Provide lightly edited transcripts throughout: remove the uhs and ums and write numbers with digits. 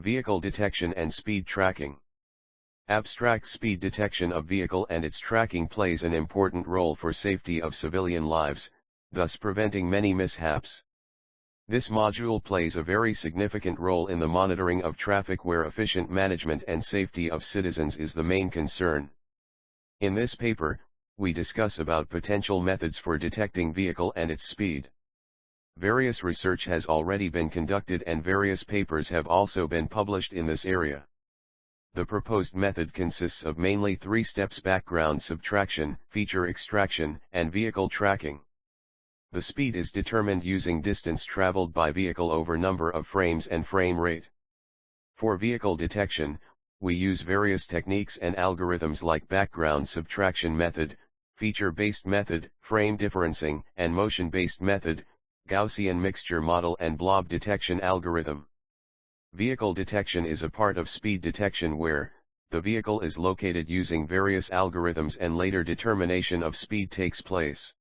Vehicle detection and speed tracking. Abstract speed detection of vehicle and its tracking plays an important role for safety of civilian lives, thus preventing many mishaps. This module plays a very significant role in the monitoring of traffic where efficient management and safety of citizens is the main concern. In this paper, we discuss about potential methods for detecting vehicle and its speed. Various research has already been conducted and various papers have also been published in this area. The proposed method consists of mainly 3 steps: background subtraction, feature extraction, and vehicle tracking. The speed is determined using distance traveled by vehicle over number of frames and frame rate. For vehicle detection, we use various techniques and algorithms like background subtraction method, feature-based method, frame differencing, and motion-based method, Gaussian mixture model, and Blob detection algorithm. Vehicle detection is a part of speed detection where the vehicle is located using various algorithms and later determination of speed takes place.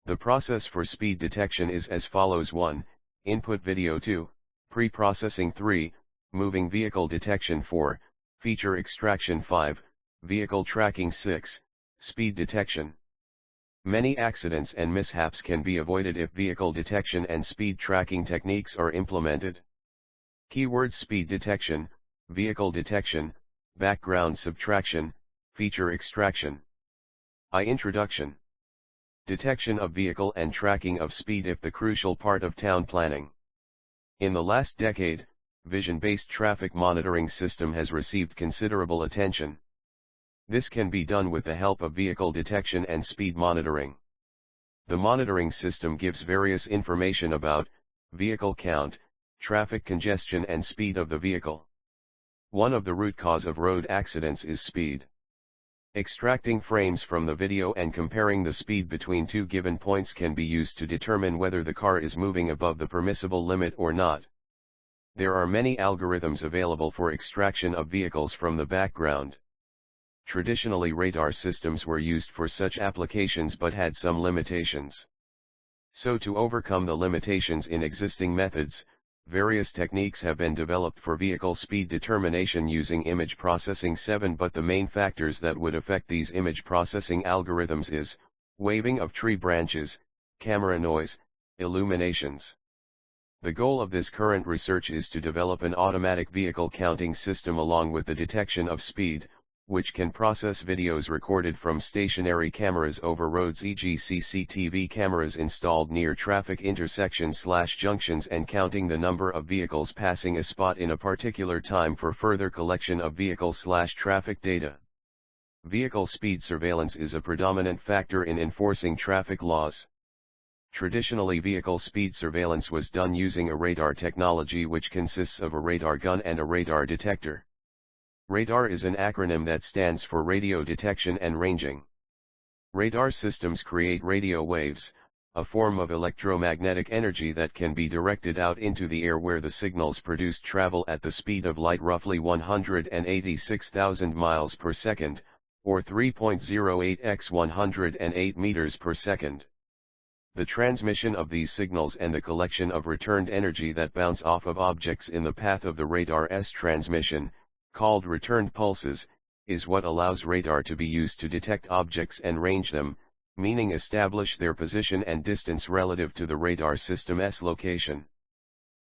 The process for speed detection is as follows: 1. Input video. 2. Pre-processing. 3. Moving vehicle detection. 4. Feature extraction. 5. Vehicle tracking. 6. Speed detection. Many accidents and mishaps can be avoided if vehicle detection and speed tracking techniques are implemented. Keywords: speed detection, vehicle detection, background subtraction, feature extraction. Introduction. Detection of vehicle and tracking of speed if the crucial part of town planning. In the last decade, vision-based traffic monitoring system has received considerable attention. This can be done with the help of vehicle detection and speed monitoring. The monitoring system gives various information about vehicle count, traffic congestion, and speed of the vehicle. One of the root cause of road accidents is speed. Extracting frames from the video and comparing the speed between 2 given points can be used to determine whether the car is moving above the permissible limit or not. There are many algorithms available for extraction of vehicles from the background. Traditionally, radar systems were used for such applications but had some limitations. So to overcome the limitations in existing methods, various techniques have been developed for vehicle speed determination using image processing. 7. But the main factors that would affect these image processing algorithms is waving of tree branches, camera noise, illuminations. The goal of this current research is to develop an automatic vehicle counting system along with the detection of speed, which can process videos recorded from stationary cameras over roads, e.g. CCTV cameras installed near traffic intersections/junctions, and counting the number of vehicles passing a spot in a particular time for further collection of vehicle/traffic data. Vehicle speed surveillance is a predominant factor in enforcing traffic laws. Traditionally, vehicle speed surveillance was done using a radar technology which consists of a radar gun and a radar detector. Radar is an acronym that stands for radio detection and ranging. Radar systems create radio waves, a form of electromagnetic energy that can be directed out into the air where the signals produced travel at the speed of light, roughly 186,000 miles per second, or 3.08 x 108 meters per second. The transmission of these signals and the collection of returned energy that bounce off of objects in the path of the radar's transmission, called returned pulses, is what allows radar to be used to detect objects and range them, meaning establish their position and distance relative to the radar system's location.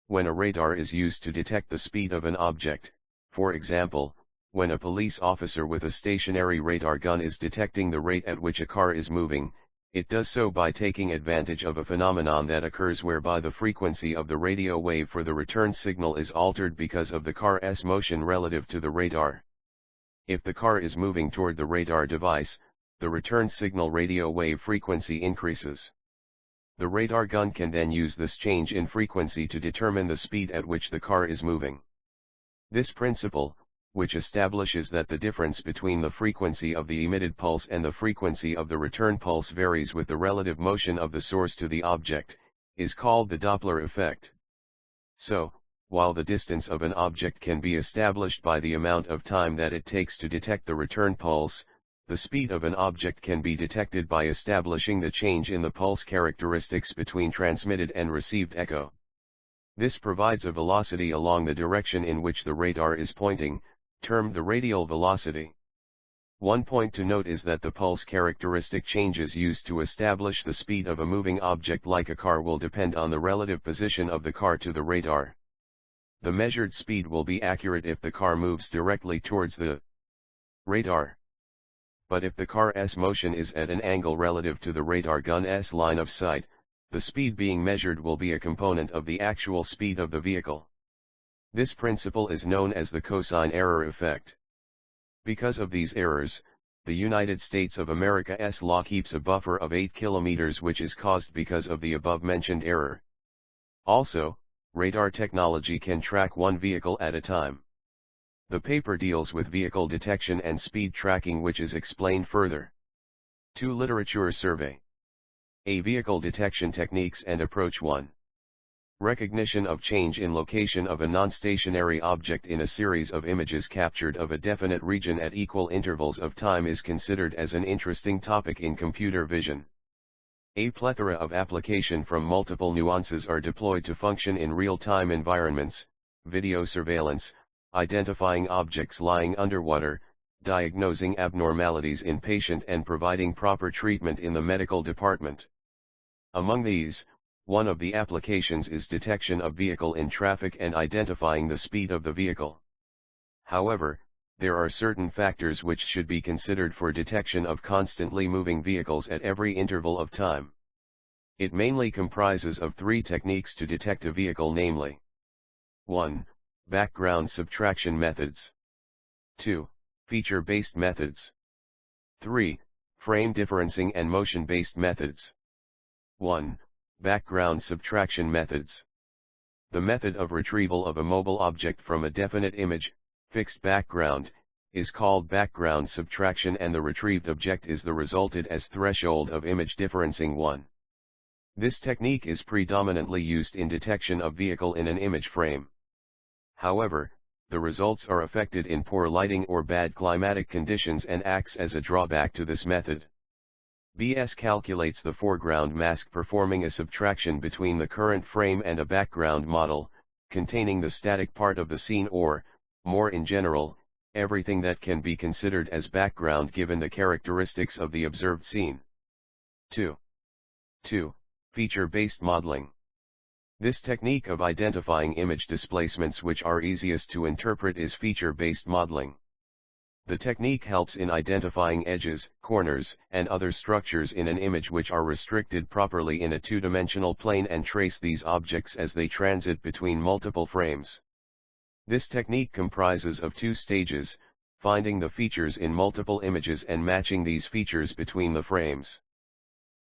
When a radar is used to detect the speed of an object, for example, when a police officer with a stationary radar gun is detecting the rate at which a car is moving, it does so by taking advantage of a phenomenon that occurs whereby the frequency of the radio wave for the return signal is altered because of the car's motion relative to the radar. If the car is moving toward the radar device, the return signal radio wave frequency increases. The radar gun can then use this change in frequency to determine the speed at which the car is moving. This principle, which establishes that the difference between the frequency of the emitted pulse and the frequency of the return pulse varies with the relative motion of the source to the object, is called the Doppler effect. So, while the distance of an object can be established by the amount of time that it takes to detect the return pulse, the speed of an object can be detected by establishing the change in the pulse characteristics between transmitted and received echo. This provides a velocity along the direction in which the radar is pointing, termed the radial velocity. One point to note is that the pulse characteristic changes used to establish the speed of a moving object like a car will depend on the relative position of the car to the radar. The measured speed will be accurate if the car moves directly towards the radar. But if the car's motion is at an angle relative to the radar gun's line of sight, the speed being measured will be a component of the actual speed of the vehicle. This principle is known as the cosine error effect. Because of these errors, the United States of America's law keeps a buffer of 8 kilometers which is caused because of the above-mentioned error. Also, radar technology can track one vehicle at a time. The paper deals with vehicle detection and speed tracking, which is explained further. 2 Literature survey. A vehicle detection techniques and approach. 1. Recognition of change in location of a non-stationary object in a series of images captured of a definite region at equal intervals of time is considered as an interesting topic in computer vision. A plethora of applications from multiple nuances are deployed to function in real-time environments: video surveillance, identifying objects lying underwater, diagnosing abnormalities in patient and providing proper treatment in the medical department. Among these, one of the applications is detection of vehicle in traffic and identifying the speed of the vehicle. However, there are certain factors which should be considered for detection of constantly moving vehicles at every interval of time. It mainly comprises of 3 techniques to detect a vehicle, namely: 1. Background subtraction methods. 2. Feature-based methods. 3. Frame differencing and motion-based methods. 1. Background subtraction methods. The method of retrieval of a mobile object from a definite image, fixed background, is called background subtraction, and the retrieved object is the resulted as threshold of image differencing 1. This technique is predominantly used in detection of vehicle in an image frame. However, the results are affected in poor lighting or bad climatic conditions and acts as a drawback to this method. BS calculates the foreground mask, performing a subtraction between the current frame and a background model, containing the static part of the scene, or, more in general, everything that can be considered as background given the characteristics of the observed scene. 2. Feature-based modeling. This technique of identifying image displacements which are easiest to interpret is feature-based modeling. The technique helps in identifying edges, corners, and other structures in an image which are restricted properly in a 2-dimensional plane and trace these objects as they transit between multiple frames. This technique comprises of 2 stages: finding the features in multiple images and matching these features between the frames.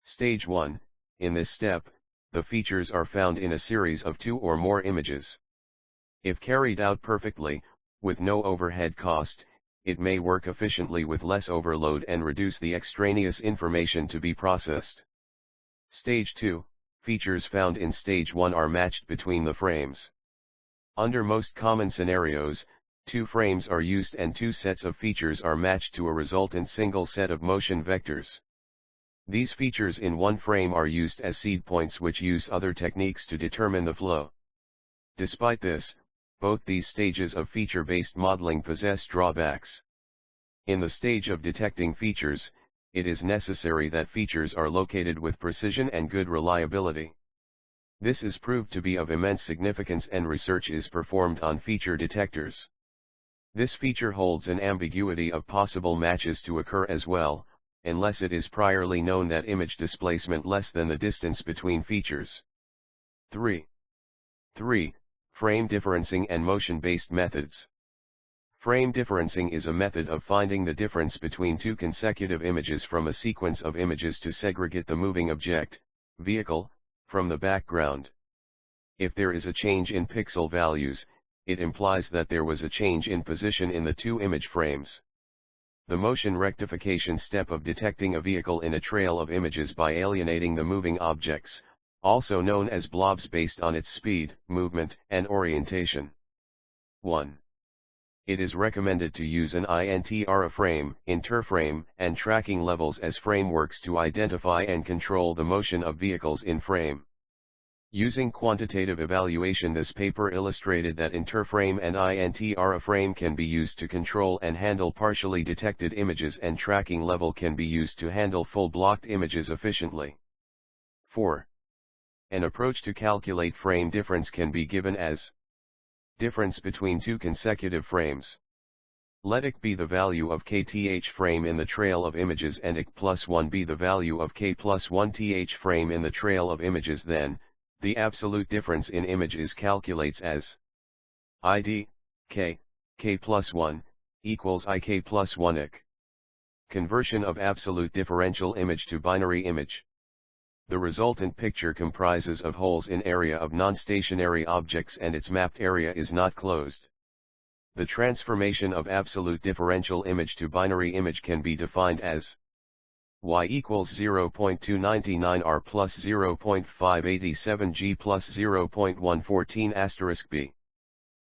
Stage 1. In this step, the features are found in a series of 2 or more images. If carried out perfectly, with no overhead cost, it may work efficiently with less overload and reduce the extraneous information to be processed. Stage 2. Features found in Stage 1 are matched between the frames. Under most common scenarios, 2 frames are used and 2 sets of features are matched to a resultant single set of motion vectors. These features in one frame are used as seed points, which use other techniques to determine the flow. Despite this, both these stages of feature-based modeling possess drawbacks. In the stage of detecting features, it is necessary that features are located with precision and good reliability. This is proved to be of immense significance, and research is performed on feature detectors. This feature holds an ambiguity of possible matches to occur as well, unless it is priorly known that image displacement less than the distance between features. 3. Frame differencing and motion-based methods. Frame differencing is a method of finding the difference between 2 consecutive images from a sequence of images to segregate the moving object, vehicle, from the background. If there is a change in pixel values, it implies that there was a change in position in the 2 image frames. The motion rectification step of detecting a vehicle in a trail of images by alienating the moving objects, also known as blobs, based on its speed, movement, and orientation. 1. It is recommended to use an INTR frame, interframe, and tracking levels as frameworks to identify and control the motion of vehicles in frame. Using quantitative evaluation, this paper illustrated that interframe and intra-frame can be used to control and handle partially detected images, and tracking level can be used to handle full blocked images efficiently. 4. An approach to calculate frame difference can be given as difference between two consecutive frames. Let ik be the value of kth frame in the trail of images and ik plus 1 be the value of k plus 1 th frame in the trail of images, then the absolute difference in image is calculates as id k plus 1 equals ik plus 1 ik. Conversion of absolute differential image to binary image. The resultant picture comprises of holes in area of non-stationary objects, and its mapped area is not closed. The transformation of absolute differential image to binary image can be defined as y equals 0.299 r plus 0.587 g plus 0.114 asterisk b.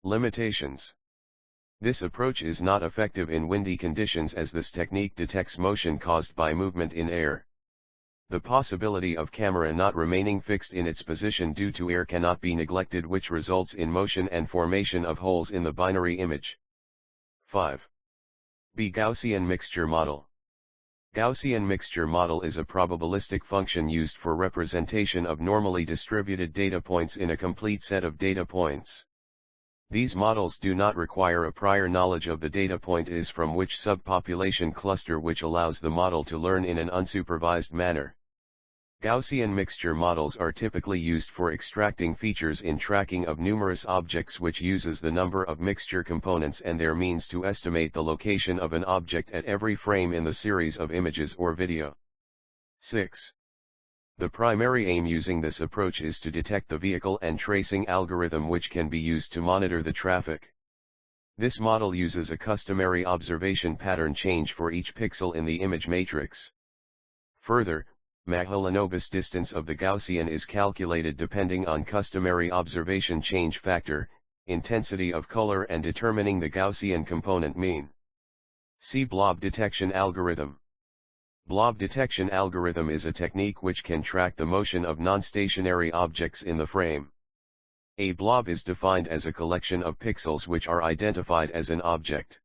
Limitations. This approach is not effective in windy conditions, as this technique detects motion caused by movement in air. The possibility of camera not remaining fixed in its position due to air cannot be neglected, which results in motion and formation of holes in the binary image. 5. B. Gaussian mixture model. Gaussian mixture model is a probabilistic function used for representation of normally distributed data points in a complete set of data points. These models do not require a prior knowledge of the data point is from which subpopulation cluster, which allows the model to learn in an unsupervised manner. Gaussian mixture models are typically used for extracting features in tracking of numerous objects, which uses the number of mixture components and their means to estimate the location of an object at every frame in the series of images or video. 6. The primary aim using this approach is to detect the vehicle and tracing algorithm, which can be used to monitor the traffic. This model uses a customary observation pattern change for each pixel in the image matrix. Further, Mahalanobis distance of the Gaussian is calculated depending on customary observation change factor, intensity of color, and determining the Gaussian component mean. See blob detection algorithm. Blob detection algorithm is a technique which can track the motion of non-stationary objects in the frame. A blob is defined as a collection of pixels which are identified as an object.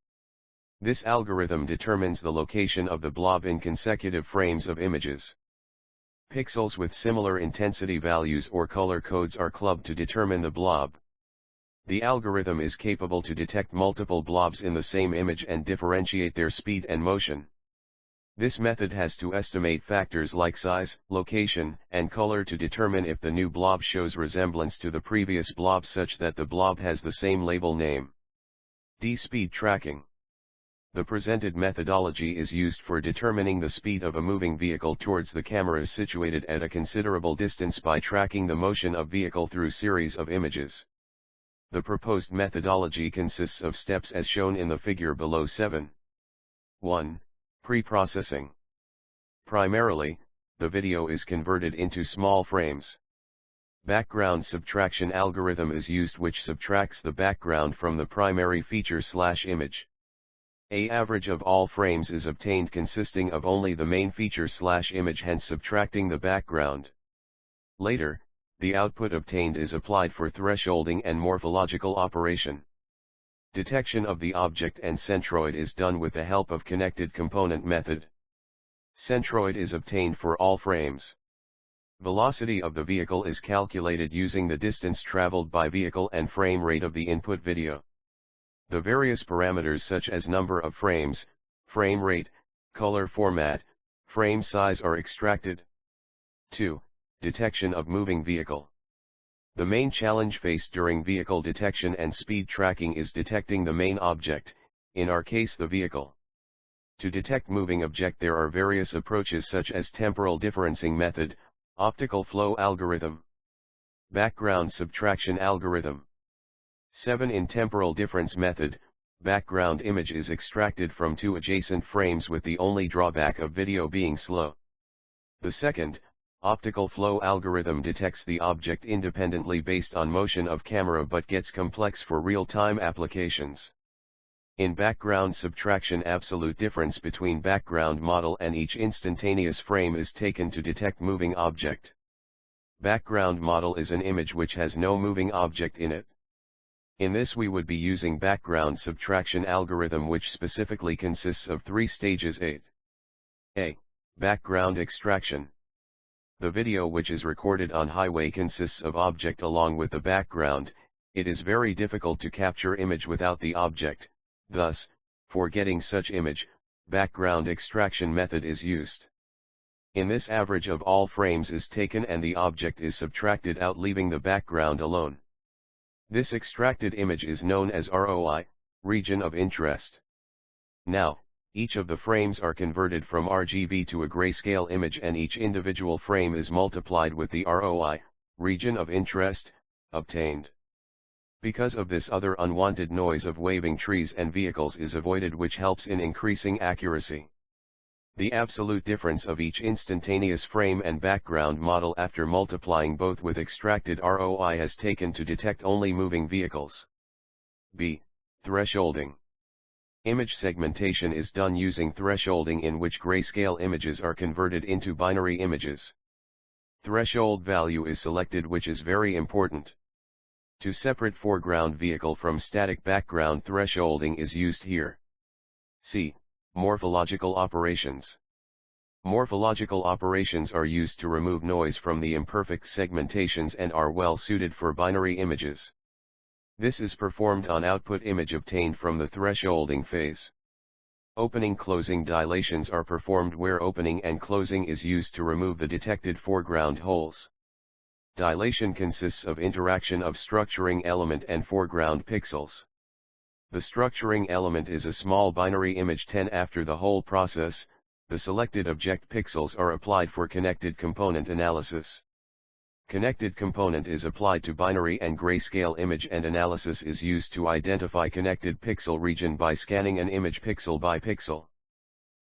This algorithm determines the location of the blob in consecutive frames of images. Pixels with similar intensity values or color codes are clubbed to determine the blob. The algorithm is capable to detect multiple blobs in the same image and differentiate their speed and motion. This method has to estimate factors like size, location, and color to determine if the new blob shows resemblance to the previous blob such that the blob has the same label name. D. Speed tracking. The presented methodology is used for determining the speed of a moving vehicle towards the camera situated at a considerable distance by tracking the motion of vehicle through series of images. The proposed methodology consists of steps as shown in the figure below. 7. 1. Pre-processing. Primarily, the video is converted into small frames. Background subtraction algorithm is used, which subtracts the background from the primary feature/image. An average of all frames is obtained consisting of only the main feature/image, hence subtracting the background. Later, the output obtained is applied for thresholding and morphological operation. Detection of the object and centroid is done with the help of connected component method. Centroid is obtained for all frames. Velocity of the vehicle is calculated using the distance traveled by vehicle and frame rate of the input video. The various parameters such as number of frames, frame rate, color format, frame size are extracted. 2. Detection of moving vehicle. The main challenge faced during vehicle detection and speed tracking is detecting the main object, in our case the vehicle. To detect moving object there are various approaches such as temporal differencing method, optical flow algorithm, background subtraction algorithm. 7. In temporal difference method, background image is extracted from two adjacent frames with the only drawback of video being slow. The second, optical flow algorithm detects the object independently based on motion of camera but gets complex for real-time applications. In background subtraction, absolute difference between background model and each instantaneous frame is taken to detect moving object. Background model is an image which has no moving object in it. In this we would be using background subtraction algorithm, which specifically consists of 3 stages. 8. A. Background extraction. The video which is recorded on highway consists of object along with the background. It is very difficult to capture image without the object, thus, for getting such image, background extraction method is used. In this, average of all frames is taken and the object is subtracted out, leaving the background alone. This extracted image is known as ROI, region of interest. Now, each of the frames are converted from RGB to a grayscale image, and each individual frame is multiplied with the ROI, region of interest, obtained. Because of this, other unwanted noise of waving trees and vehicles is avoided, which helps in increasing accuracy. The absolute difference of each instantaneous frame and background model after multiplying both with extracted ROI has taken to detect only moving vehicles. B. Thresholding. Image segmentation is done using thresholding, in which grayscale images are converted into binary images. Threshold value is selected, which is very important. To separate foreground vehicle from static background, thresholding is used here. C. Morphological operations. Morphological operations are used to remove noise from the imperfect segmentations and are well suited for binary images. This is performed on output image obtained from the thresholding phase. Opening-closing dilations are performed, where opening and closing is used to remove the detected foreground holes. Dilation consists of interaction of structuring element and foreground pixels. The structuring element is a small binary image 10. After the whole process, the selected object pixels are applied for connected component analysis. Connected component is applied to binary and grayscale image, and analysis is used to identify connected pixel region by scanning an image pixel by pixel.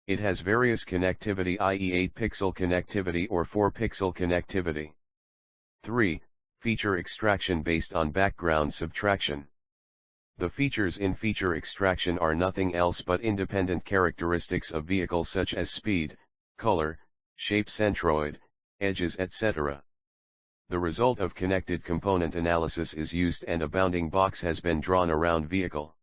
It has various connectivity, i.e. 8-pixel connectivity or 4-pixel connectivity. 3. Feature extraction based on background subtraction. The features in feature extraction are nothing else but independent characteristics of vehicles such as speed, color, shape, centroid, edges, etc. The result of connected component analysis is used, and a bounding box has been drawn around vehicle.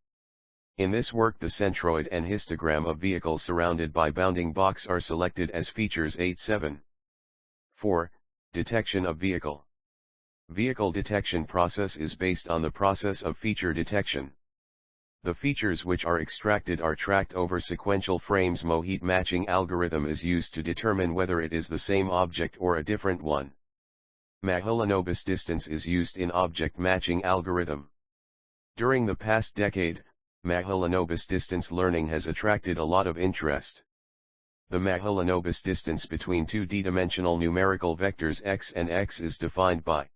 In this work, the centroid and histogram of vehicles surrounded by bounding box are selected as features. 8.7. 4. Detection of vehicle. Vehicle detection process is based on the process of feature detection. The features which are extracted are tracked over sequential frames. Mohit matching algorithm is used to determine whether it is the same object or a different one. Mahalanobis distance is used in object matching algorithm. During the past decade, Mahalanobis distance learning has attracted a lot of interest. The Mahalanobis distance between two d-dimensional numerical vectors x and x is defined by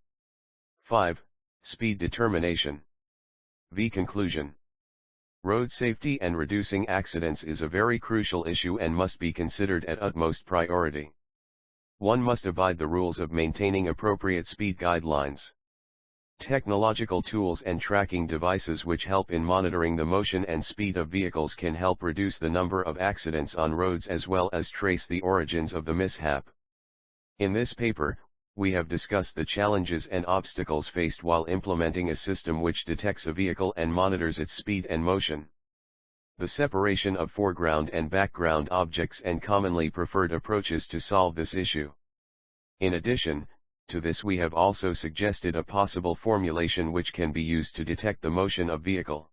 5. Speed determination. V. Conclusion. Road safety and reducing accidents is a very crucial issue and must be considered at utmost priority. One must abide the rules of maintaining appropriate speed guidelines. Technological tools and tracking devices which help in monitoring the motion and speed of vehicles can help reduce the number of accidents on roads, as well as trace the origins of the mishap. In this paper, we have discussed the challenges and obstacles faced while implementing a system which detects a vehicle and monitors its speed and motion. The separation of foreground and background objects and commonly preferred approaches to solve this issue. In addition to this, we have also suggested a possible formulation which can be used to detect the motion of vehicle.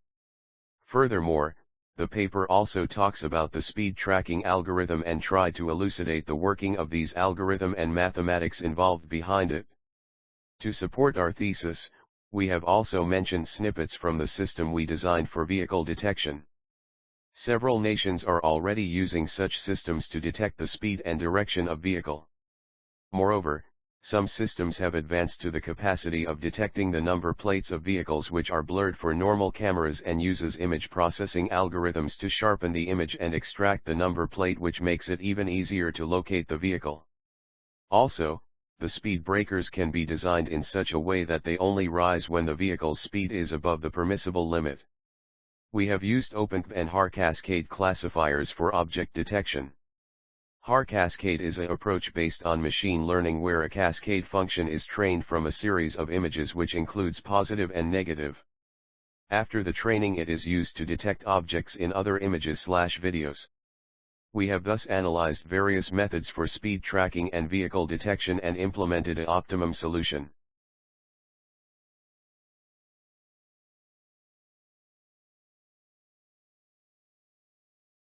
Furthermore, the paper also talks about the speed tracking algorithm and tried to elucidate the working of these algorithm and mathematics involved behind it. To support our thesis, we have also mentioned snippets from the system we designed for vehicle detection. Several nations are already using such systems to detect the speed and direction of vehicle. Moreover, some systems have advanced to the capacity of detecting the number plates of vehicles which are blurred for normal cameras, and uses image processing algorithms to sharpen the image and extract the number plate, which makes it even easier to locate the vehicle. Also, the speed breakers can be designed in such a way that they only rise when the vehicle's speed is above the permissible limit. We have used OpenP and HAR cascade classifiers for object detection. HAR cascade is an approach based on machine learning where a cascade function is trained from a series of images which includes positive and negative. After the training it is used to detect objects in other images/videos. We have thus analyzed various methods for speed tracking and vehicle detection and implemented an optimum solution.